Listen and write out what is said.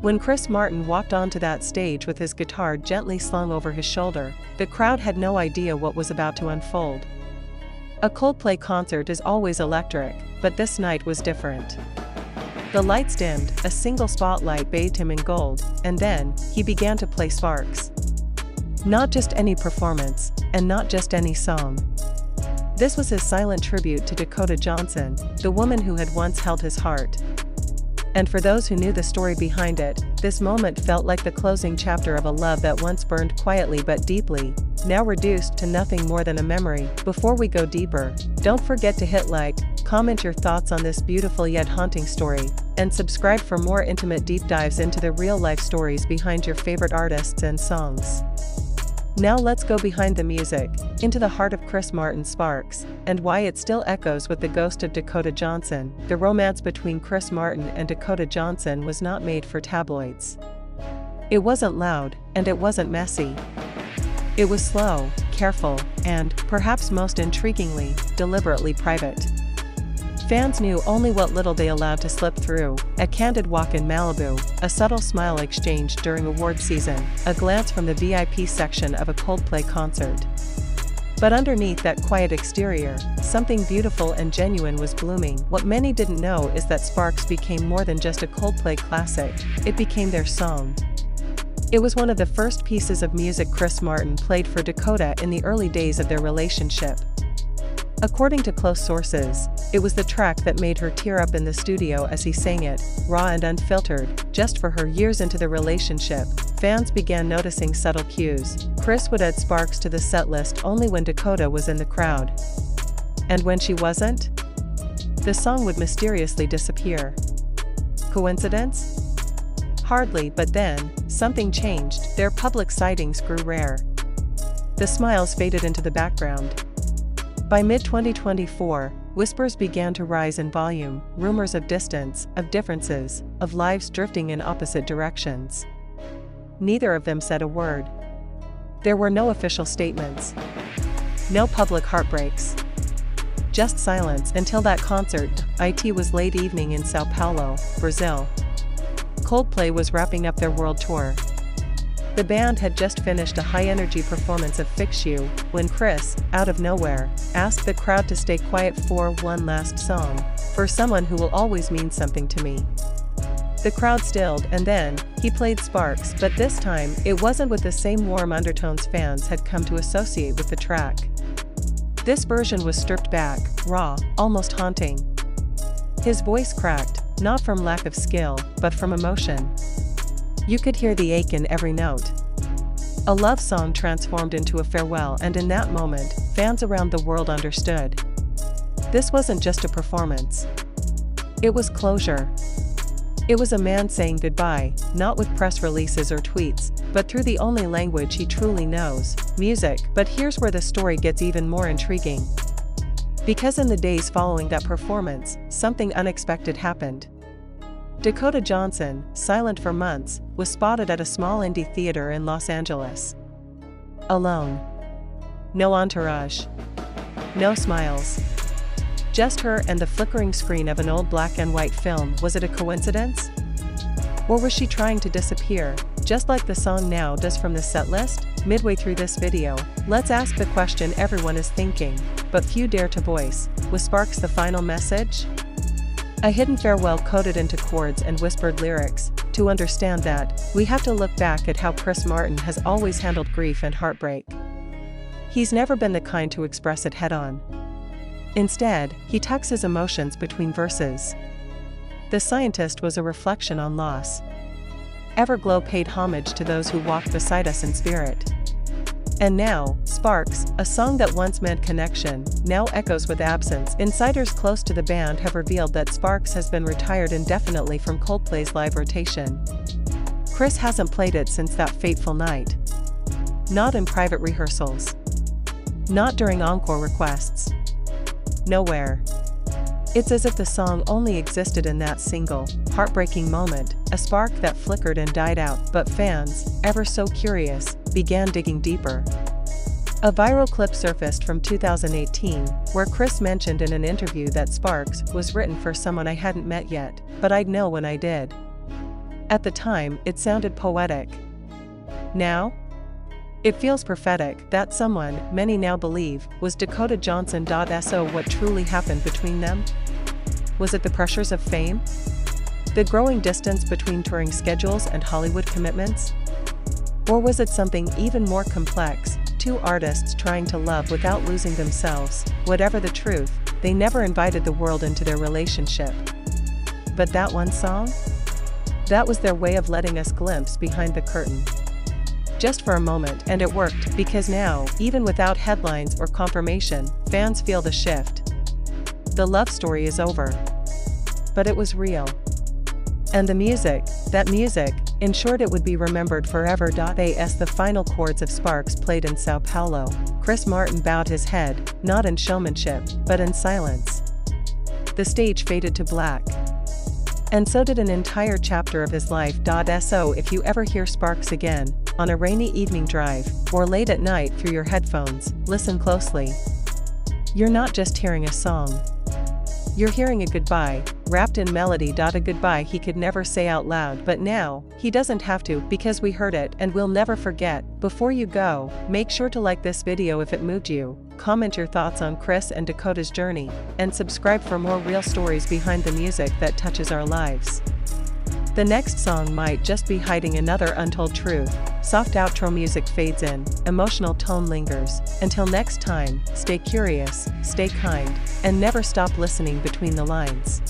When Chris Martin walked onto that stage with his guitar gently slung over his shoulder, the crowd had no idea what was about to unfold. A Coldplay concert is always electric, but this night was different. The lights dimmed, a single spotlight bathed him in gold, and then, he began to play Sparks. Not just any performance, and not just any song. This was his silent tribute to Dakota Johnson, the woman who had once held his heart. And for those who knew the story behind it, this moment felt like the closing chapter of a love that once burned quietly but deeply, now reduced to nothing more than a memory. Before we go deeper, don't forget to hit like, comment your thoughts on this beautiful yet haunting story, and subscribe for more intimate deep dives into the real-life stories behind your favorite artists and songs. Now let's go behind the music, into the heart of Chris Martin's Sparks, and why it still echoes with the ghost of Dakota Johnson. The romance between Chris Martin and Dakota Johnson was not made for tabloids. It wasn't loud, and it wasn't messy. It was slow, careful, and, perhaps most intriguingly, deliberately private. Fans knew only what little they allowed to slip through: a candid walk in Malibu, a subtle smile exchanged during award season, a glance from the VIP section of a Coldplay concert. But underneath that quiet exterior, something beautiful and genuine was blooming. What many didn't know is that Sparks became more than just a Coldplay classic, it became their song. It was one of the first pieces of music Chris Martin played for Dakota in the early days of their relationship. According to close sources, it was the track that made her tear up in the studio as he sang it, raw and unfiltered. Just for her years into the relationship, fans began noticing subtle cues. Chris would add Sparks to the set list only when Dakota was in the crowd. And when she wasn't, the song would mysteriously disappear. Coincidence? Hardly, but then, something changed. Their public sightings grew rare. The smiles faded into the background. By mid-2024, whispers began to rise in volume, rumors of distance, of differences, of lives drifting in opposite directions. Neither of them said a word. There were no official statements. No public heartbreaks. Just silence until that concert. It was late evening in Sao Paulo, Brazil. Coldplay was wrapping up their world tour. The band had just finished a high-energy performance of Fix You, when Chris, out of nowhere, asked the crowd to stay quiet for one last song, for someone who will always mean something to me. The crowd stilled, and then, he played Sparks, but this time, it wasn't with the same warm undertones fans had come to associate with the track. This version was stripped back, raw, almost haunting. His voice cracked, not from lack of skill, but from emotion. You could hear the ache in every note. A love song transformed into a farewell, and in that moment, fans around the world understood. This wasn't just a performance. It was closure. It was a man saying goodbye, not with press releases or tweets, but through the only language he truly knows, music. But here's where the story gets even more intriguing. Because in the days following that performance, something unexpected happened. Dakota Johnson, silent for months, was spotted at a small indie theater in Los Angeles. Alone. No entourage. No smiles. Just her and the flickering screen of an old black and white film. Was it a coincidence? Or was she trying to disappear, just like the song Now does from the set list? Midway through this video, let's ask the question everyone is thinking, but few dare to voice: was Sparks the final message? A hidden farewell coded into chords and whispered lyrics. To understand that, we have to look back at how Chris Martin has always handled grief and heartbreak. He's never been the kind to express it head-on. Instead, he tucks his emotions between verses. The Scientist was a reflection on loss. Everglow paid homage to those who walked beside us in spirit. And now, Sparks, a song that once meant connection, now echoes with absence. Insiders close to the band have revealed that Sparks has been retired indefinitely from Coldplay's live rotation. Chris hasn't played it since that fateful night. Not in private rehearsals. Not during encore requests. Nowhere. It's as if the song only existed in that single, heartbreaking moment, a spark that flickered and died out. But fans, ever so curious, began digging deeper. A viral clip surfaced from 2018, where Chris mentioned in an interview that Sparks was written for someone I hadn't met yet, but I'd know when I did. At the time, it sounded poetic. Now? It feels prophetic. That someone, many now believe, was Dakota Johnson. So what truly happened between them? Was it the pressures of fame? The growing distance between touring schedules and Hollywood commitments? Or was it something even more complex, two artists trying to love without losing themselves? Whatever the truth, they never invited the world into their relationship. But that one song? That was their way of letting us glimpse behind the curtain. Just for a moment, and it worked, because now, even without headlines or confirmation, fans feel the shift. The love story is over. But it was real. And the music, that music, ensured it would be remembered forever. As the final chords of Sparks played in Sao Paulo, Chris Martin bowed his head, not in showmanship, but in silence. The stage faded to black. And so did an entire chapter of his life. So if you ever hear Sparks again, on a rainy evening drive, or late at night through your headphones, listen closely. You're not just hearing a song. You're hearing a goodbye, wrapped in melody. A goodbye he could never say out loud, but now, he doesn't have to, because we heard it and we'll never forget. Before you go, make sure to like this video if it moved you, comment your thoughts on Chris and Dakota's journey, and subscribe for more real stories behind the music that touches our lives. The next song might just be hiding another untold truth. Soft outro music fades in, emotional tone lingers. Until next time, stay curious, stay kind, and never stop listening between the lines.